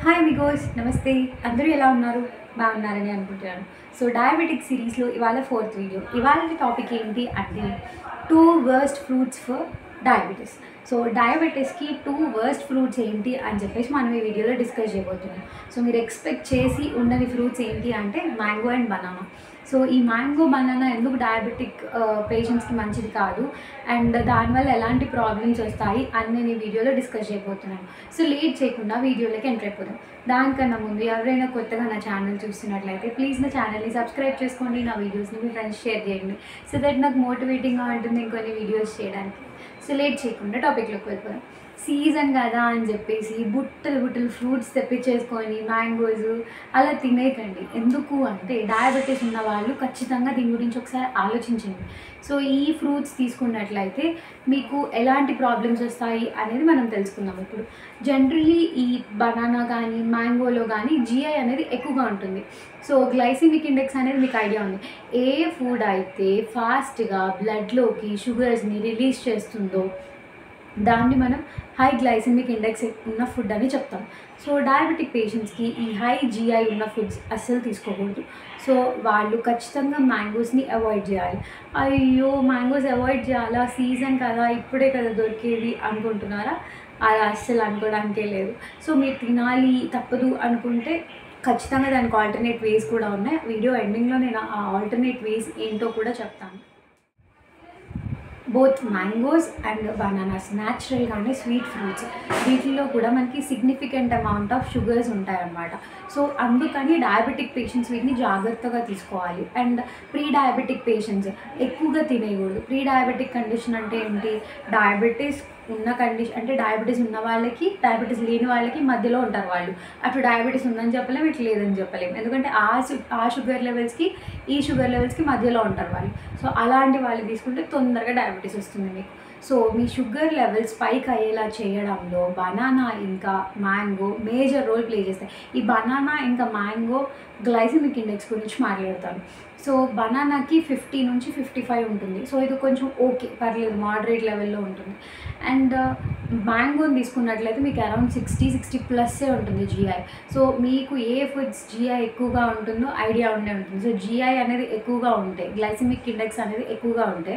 Hi Amigos, నమస్తే. అందరూ ఎలా ఉన్నారు? బాగున్నారని అనుకుంటున్నాను. సో డయాబెటిక్ సిరీస్లో ఇవాళ ఫోర్త్ వీడియో. ఇవాళ టాపిక్ ఏంటి అంటే 2 worst fruits for diabetes. So డయాబెటీస్కి 2 వర్స్ట్ ఫ్రూట్స్ ఏంటి అని చెప్పేసి మనం ఈ వీడియోలో డిస్కస్ చేయబోతున్నాం. సో మీరు ఎక్స్పెక్ట్ చేసి ఉండని ఫ్రూట్స్ ఏంటి అంటే మ్యాంగో అండ్ బనానా. సో ఈ మ్యాంగో బనానా ఎందుకు డయాబెటిక్ పేషెంట్స్కి మంచిది కాదు అండ్ దానివల్ల ఎలాంటి ప్రాబ్లమ్స్ వస్తాయి అని నేను ఈ వీడియోలో డిస్కస్ చేయబోతున్నాను. సో లేట్ చేయకుండా వీడియోలోకి ఎంటర్ అయిపోదాం. దానికన్నా ముందు ఎవరైనా కొత్తగా నా ఛానల్ చూస్తున్నట్లయితే ప్లీజ్ నా ఛానల్ని సబ్స్క్రైబ్ చేసుకోండి, నా వీడియోస్ని మీ ఫ్రెండ్స్ షేర్ చేయండి. సో దట్ నాకు మోటివేటింగ్గా ఉంటుంది ఇంకొన్ని వీడియోస్ చేయడానికి. సో లేట్ చేయకుండా టాపిక్లోకి వెళ్ళిపోదాం. సీజన్ కదా అని చెప్పేసి బుట్టలు ఫ్రూట్స్ తెప్పించేసుకొని మ్యాంగోస్ అలా తినేయకండి. ఎందుకు అంటే డయాబెటీస్ ఉన్న వాళ్ళు ఖచ్చితంగా దీని గురించి ఒకసారి ఆలోచించండి. సో ఈ ఫ్రూట్స్ తీసుకున్నట్లయితే మీకు ఎలాంటి ప్రాబ్లమ్స్ వస్తాయి అనేది మనం తెలుసుకుందాం. ఇప్పుడు జనరల్లీ ఈ బనానా కానీ మ్యాంగోలో కానీ జిఐ అనేది ఎక్కువగా ఉంటుంది. సో గ్లైసిమిక్ ఇండెక్స్ అనేది మీకు ఐడియా ఉంది. ఏ ఫుడ్ అయితే ఫాస్ట్గా బ్లడ్లోకి షుగర్స్ని రిలీజ్ చేస్తుందో దాన్ని మనం హై గ్లైసిమిక్ ఇండెక్స్ ఉన్న ఫుడ్ అని చెప్తాం. సో డయాబెటిక్ పేషెంట్స్కి ఈ హై జిఐ ఉన్న ఫుడ్స్ అస్సలు తీసుకోకూడదు. సో వాళ్ళు ఖచ్చితంగా మ్యాంగోస్ని అవాయిడ్ చేయాలి. అయ్యో మ్యాంగోస్ అవాయిడ్ చేయాలా, సీజన్ కదా ఇప్పుడే కదా దొరికేది అనుకుంటున్నారా? అది అస్సలు అనుకోవడానికే లేదు. సో మీరు తినాలి తప్పదు అనుకుంటే ఖచ్చితంగా దానికి ఆల్టర్నేట్ వేస్ కూడా ఉన్నాయి. వీడియో ఎండింగ్లో నేను ఆ ఆల్టర్నేట్ వేస్ ఏంటో కూడా చెప్తాను. బోత్ మ్యాంగోస్ అండ్ బనానాస్ న్యాచురల్గానే స్వీట్ ఫ్రూట్స్, వీటిల్లో కూడా మనకి సిగ్నిఫికెంట్ అమౌంట్ ఆఫ్ షుగర్స్ ఉంటాయన్నమాట. సో అందుకని డయాబెటిక్ పేషెంట్స్ వీటిని జాగ్రత్తగా తీసుకోవాలి. అండ్ ప్రీ డయాబెటిక్ పేషెంట్స్ ఎక్కువగా తినేయకూడదు. ప్రీ డయాబెటిక్ కండిషన్ అంటే ఏంటి? డయాబెటీస్ ఉన్న కండిషన్ అంటే డయాబెటీస్ ఉన్న వాళ్ళకి డయాబెటీస్ లేని వాళ్ళకి మధ్యలో ఉంటారు వాళ్ళు. అటు డయాబెటీస్ ఉందని చెప్పలేము, ఇటు లేదని చెప్పలేము. ఎందుకంటే ఆ షుగర్ లెవెల్స్కి ఈ షుగర్ లెవెల్స్కి మధ్యలో ఉంటారు వాళ్ళు. సో అలాంటి వాళ్ళు తీసుకుంటే తొందరగా డయాబెటీస్ వస్తుంది మీకు. సో మీ షుగర్ లెవెల్స్ పైకి అయ్యేలా చేయడంలో బనానా ఇంకా మ్యాంగో మేజర్ రోల్ ప్లే చేస్తాయి. ఈ బనానా ఇంకా మ్యాంగో గ్లైసిమిక్ ఇండెక్స్ గురించి మాట్లాడతాను. సో బనానాకి 50 నుంచి 55 ఉంటుంది. సో ఇది కొంచెం ఓకే, పర్లేదు, మోడరేట్ లెవెల్లో ఉంటుంది. అండ్ మ్యాంగోని తీసుకున్నట్లయితే మీకు అరౌండ్ 60+ ఉంటుంది జిఐ. సో మీకు ఏ ఫుడ్స్ జిఐ ఎక్కువగా ఉంటుందో ఐడియా ఉంటుంది. సో జిఐ అనేది ఎక్కువగా ఉంటే, గ్లైసిమిక్ ఇండెక్స్ అనేది ఎక్కువగా ఉంటే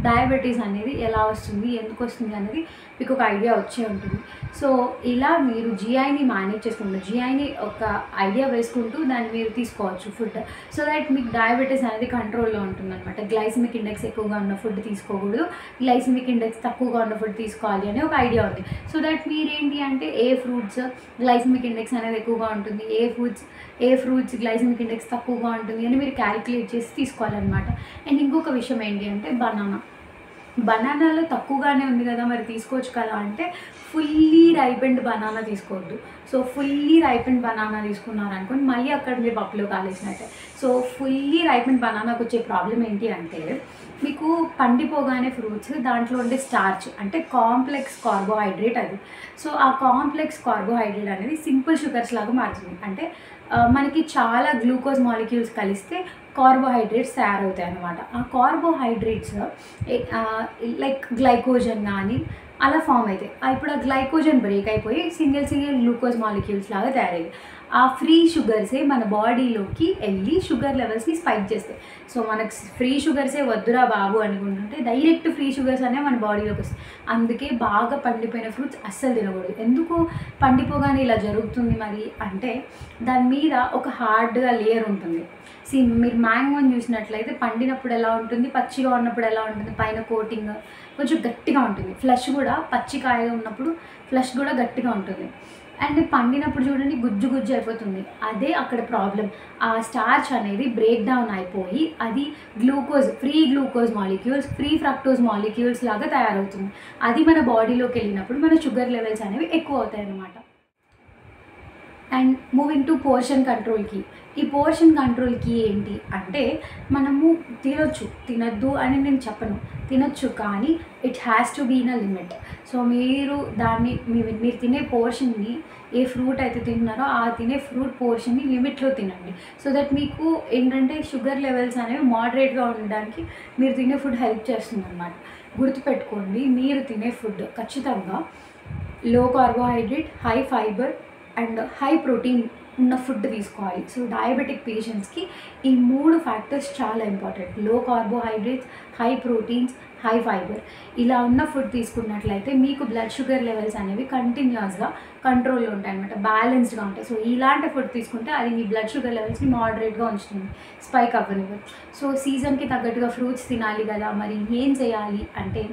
డయాబెటీస్ అనేది ఎలా వస్తుంది, ఎందుకు వస్తుంది అనేది మీకు ఒక ఐడియా వచ్చే ఉంటుంది. సో ఇలా మీరు జిఐని మేనేజ్ చేసుకుంటూ, జిఐని ఒక ఐడియా వేసుకుంటూ దాన్ని మీరు తీసుకోవచ్చు ఫుడ్. సో దట్ మీకు డయాబెటీస్ అనేది కంట్రోల్లో ఉంటుందన్నమాట. గ్లైసిమిక్ ఇండెక్స్ ఎక్కువగా ఉన్న ఫుడ్ తీసుకోకూడదు, గ్లైసిమిక్ ఇండెక్స్ తక్కువగా ఉన్న ఫుడ్ తీసుకోవాలి అని ఒక ఐడియా ఉంది. సో దట్ మీరేంటి అంటే ఏ ఫ్రూట్స్ గ్లైసిమిక్ ఇండెక్స్ అనేది ఎక్కువగా ఉంటుంది, ఏ ఫ్రూట్స్ గ్లైసిమిక్ ఇండెక్స్ తక్కువగా ఉంటుంది అని మీరు క్యాలిక్యులేట్ చేసి తీసుకోవాలన్నమాట. అండ్ ఇంకొక విషయం ఏంటి అంటే బనానాలో తక్కువగానే ఉంది కదా మరి తీసుకోవచ్చు కదా అంటే ఫుల్లీ రైపెండ్ బనానా తీసుకోవద్దు. సో ఫుల్లీ రైపెండ్ బనానా తీసుకున్నారనుకోండి మళ్ళీ అక్కడ మీరు పప్పులో కాలేసినట్టే. సో ఫుల్లీ రైపెండ్ బనానాకు వచ్చే ప్రాబ్లం ఏంటి అంటే మీకు పండిపోగానే ఫ్రూట్స్ దాంట్లో ఉండే స్టార్చ్ అంటే కాంప్లెక్స్ కార్బోహైడ్రేట్ అది. సో ఆ కాంప్లెక్స్ కార్బోహైడ్రేట్ అనేది సింపుల్ షుగర్స్ లాగా మారుతుంది. అంటే మనకి చాలా గ్లూకోజ్ మాలిక్యూల్స్ కలిస్తే కార్బోహైడ్రేట్స్ తయారవుతాయి అన్నమాట. ఆ కార్బోహైడ్రేట్స్ లైక్ గ్లైకోజన్ కానీ అలా ఫామ్ అవుతాయి. ఇప్పుడు ఆ గ్లైకోజన్ బ్రేక్ అయిపోయి సింగిల్ గ్లూకోజ్ మాలిక్యూల్స్ లాగా తయారయ్యాయి. ఆ ఫ్రీ షుగర్సే మన బాడీలోకి వెళ్ళి షుగర్ లెవెల్స్ని స్పైక్ చేస్తాయి. సో మనకు ఫ్రీ షుగర్సే వద్దురా బాబు అనుకుంటుంటే డైరెక్ట్ ఫ్రీ షుగర్స్ అనేవి మన బాడీలోకి వస్తాయి. అందుకే బాగా పండిపోయిన ఫ్రూట్స్ అస్సలు తినకూడదు. ఎందుకు పండిపోగానే ఇలా జరుగుతుంది మరి అంటే దాని మీద ఒక హార్డ్గా లేయర్ ఉంటుంది. మీరు మ్యాంగోని చూసినట్లయితే పండినప్పుడు ఎలా ఉంటుంది, పచ్చిగా ఉన్నప్పుడు ఎలా ఉంటుంది, పైన కోటింగ్ కొంచెం గట్టిగా ఉంటుంది. ఫ్లష్ కూడా పచ్చికాయగా ఉన్నప్పుడు ఫ్లష్ కూడా గట్టిగా ఉంటుంది. అండ్ పండినప్పుడు చూడండి గుజ్జు అయిపోతుంది. అదే అక్కడ ప్రాబ్లం. ఆ స్టార్చ్ అనేది బ్రేక్ డౌన్ అయిపోయి అది free glucose molecules, free fructose molecules లాగా తయారవుతుంది. అది మన బాడీలోకి వెళ్ళినప్పుడు మన షుగర్ లెవెల్స్ అనేవి ఎక్కువ అవుతాయి అన్నమాట. అండ్ మూవింగ్ టు పోర్షన్ కంట్రోల్కి. ఈ పోర్షన్ కంట్రోల్కి ఏంటి అంటే మనము తినొద్దు అని నేను చెప్పను, తినొచ్చు, కానీ it has to be in a limit. So మీరు మీరు తినే పోర్షన్ని ఏ ఫ్రూట్ అయితే తింటున్నారో ఆ తినే ఫ్రూట్ పోర్షన్ని లిమిట్లో తినండి. సో దట్ మీకు ఏంటంటే షుగర్ లెవెల్స్ అనేవి మోడరేట్గా ఉండడానికి మీరు తినే ఫుడ్ హెల్ప్ చేస్తుంది అన్నమాట. గుర్తుపెట్టుకోండి, మీరు తినే ఫుడ్ ఖచ్చితంగా లో carbohydrate, high fibre, and high protein ఉన్న ఫుడ్ తీసుకోవాలి. సో డయాబెటిక్ పేషెంట్స్కి ఈ 3 ఫ్యాక్టర్స్ చాలా ఇంపార్టెంట్. లో carbohydrates, high proteins, high fibre ఇలా ఉన్న ఫుడ్ తీసుకున్నట్లయితే మీకు బ్లడ్ షుగర్ లెవెల్స్ అనేవి కంటిన్యూస్గా కంట్రోల్లో ఉంటాయి అనమాట, బ్యాలెన్స్డ్గా ఉంటాయి. సో ఇలాంటి ఫుడ్ తీసుకుంటే అది మీ బ్లడ్ షుగర్ లెవెల్స్ని మోడరేట్గా ఉంచుతుంది, స్పైక్ అవ్వనివ్వదు. సో సీజన్కి తగ్గట్టుగా ఫ్రూట్స్ తినాలి కదా, మరి ఏం చేయాలి అంటే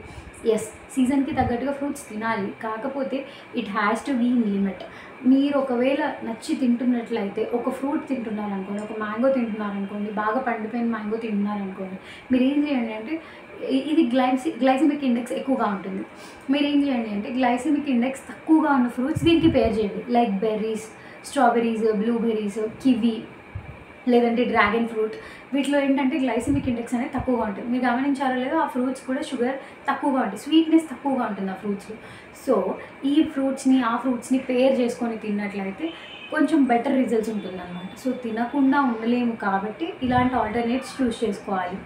ఎస్, సీజన్కి తగ్గట్టుగా ఫ్రూట్స్ తినాలి, కాకపోతే it has to be in limit. మీరు ఒకవేళ నచ్చి తింటున్నట్లయితే ఒక ఫ్రూట్ తింటున్నారనుకోండి, ఒక మ్యాంగో తింటున్నారనుకోండి, బాగా పండిపోయిన మ్యాంగో తింటున్నారనుకోండి, మీరు ఏం చేయండి అంటే ఇది గ్లైసిమిక్ ఇండెక్స్ ఎక్కువగా ఉంటుంది. మీరు ఏం చేయండి అంటే గ్లైసిమిక్ ఇండెక్స్ తక్కువగా ఉన్న ఫ్రూట్స్ దీనికి పేర్ చేయండి. Like berries, strawberries, blueberries, kiwi, లేదంటే డ్రాగన్ ఫ్రూట్. వీటిలో ఏంటంటే గ్లైసిమిక్ ఇండెక్స్ అనేది తక్కువగా ఉంటుంది. మీరు గమనించారో లేదో ఆ ఫ్రూట్స్ కూడా షుగర్ తక్కువగా ఉంటుంది, స్వీట్నెస్ తక్కువగా ఉంటుంది ఆ ఫ్రూట్స్లో. సో ఈ ఫ్రూట్స్ని ఆ ఫ్రూట్స్ని పేర్ చేసుకొని తిన్నట్లయితే కొంచెం బెటర్ రిజల్ట్స్ ఉంటుందన్నమాట. సో తినకుండా ఉండలేము కాబట్టి ఇలాంటి ఆల్టర్నేట్స్ చూస్ చేసుకోవాలి.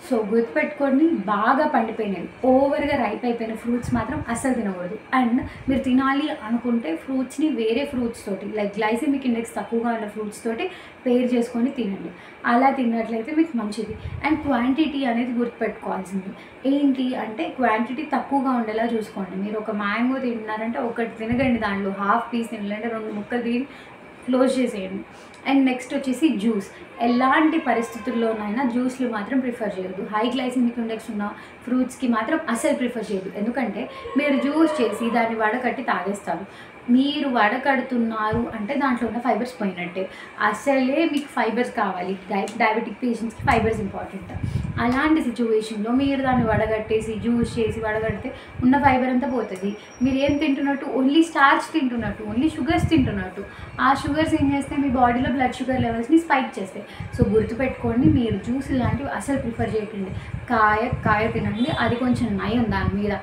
సో గుర్తుపెట్టుకోండి, బాగా పండిపోయినవి, ఓవర్గా రైప్ అయిపోయిన ఫ్రూట్స్ మాత్రం అస్సలు తినకూడదు. అండ్ మీరు తినాలి అనుకుంటే ఫ్రూట్స్ని వేరే ఫ్రూట్స్ తోటి, లైక్ గ్లైసెమిక్ ఇండెక్స్ తక్కువగా ఉన్న ఫ్రూట్స్ తోటి పేర్ చేసుకొని తినండి. అలా తిన్నట్లయితే మీకు మంచిది. అండ్ క్వాంటిటీ అనేది గుర్తుపెట్టుకోవాల్సింది. ఏంటి అంటే క్వాంటిటీ తక్కువగా ఉండేలా చూసుకోండి. మీరు ఒక మ్యాంగో తింటున్నారంటే ఒకటి తినగండి, దాంట్లో హాఫ్ పీస్ తినాలంటే 2 ముక్కలు తిని క్లోజ్ చేసేయండి. అండ్ నెక్స్ట్ వచ్చేసి జ్యూస్. ఎలాంటి పరిస్థితుల్లోనైనా జ్యూస్లు మాత్రం ప్రిఫర్ చేయొద్దు. హై గ్లైసెమిక్ ఇండెక్స్ ఉన్న ఫ్రూట్స్కి మాత్రం అస్సలు ప్రిఫర్ చేయొద్దు. ఎందుకంటే మీరు జ్యూస్ చేసి దాన్ని వడకట్టి తాగేస్తారు. మీరు వడకడుతున్నారు అంటే దాంట్లో ఉన్న ఫైబర్స్ పోయినట్టే. అసలే మీకు ఫైబర్స్ కావాలి, డయాబెటిక్ పేషెంట్స్కి ఫైబర్స్ ఇంపార్టెంట్. అలాంటి సిచ్యువేషన్లో మీరు దాన్ని వడగట్టేసి జ్యూస్ చేసి వడగడితే ఉన్న ఫైబర్ అంతా పోతుంది. మీరు ఏం తింటున్నట్టు, ఓన్లీ స్టార్చ్ తింటున్నట్టు, ఓన్లీ షుగర్స్ తింటున్నట్టు. ఆ షుగర్స్ ఏం చేస్తాయి, మీ బాడీలో బ్లడ్ షుగర్ లెవెల్స్ని స్పైక్ చేస్తాయి. సో గుర్తుపెట్టుకోండి, మీరు జ్యూస్ ఇలాంటివి అసలు ప్రిఫర్ చేయకండి. కాయ తినండి, అది కొంచెం నయం దాని మీద.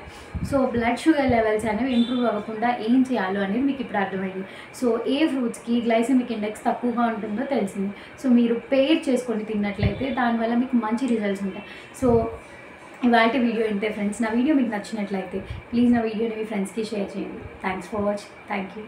సో బ్లడ్ షుగర్ లెవెల్స్ అనేవి ఇంప్రూవ్ అవ్వకుండా ఏం చేయాలో అనేది మీకు ఇప్పుడు అర్థమైంది. సో ఏ ఫ్రూట్స్కి గ్లైసెమిక్ ఇండెక్స్ తక్కువగా ఉంటుందో తెలిసింది. సో మీరు పేర్ చేసుకొని తిన్నట్లయితే దానివల్ల మీకు మంచి రిజల్ట్స్ ఉంటాయి. సో ఇవాళ వీడియో ఇంతే ఫ్రెండ్స్. నా వీడియో మీకు నచ్చినట్లయితే ప్లీజ్ నా వీడియోని మీ ఫ్రెండ్స్కి షేర్ చేయండి. Thanks for watching. Thank you.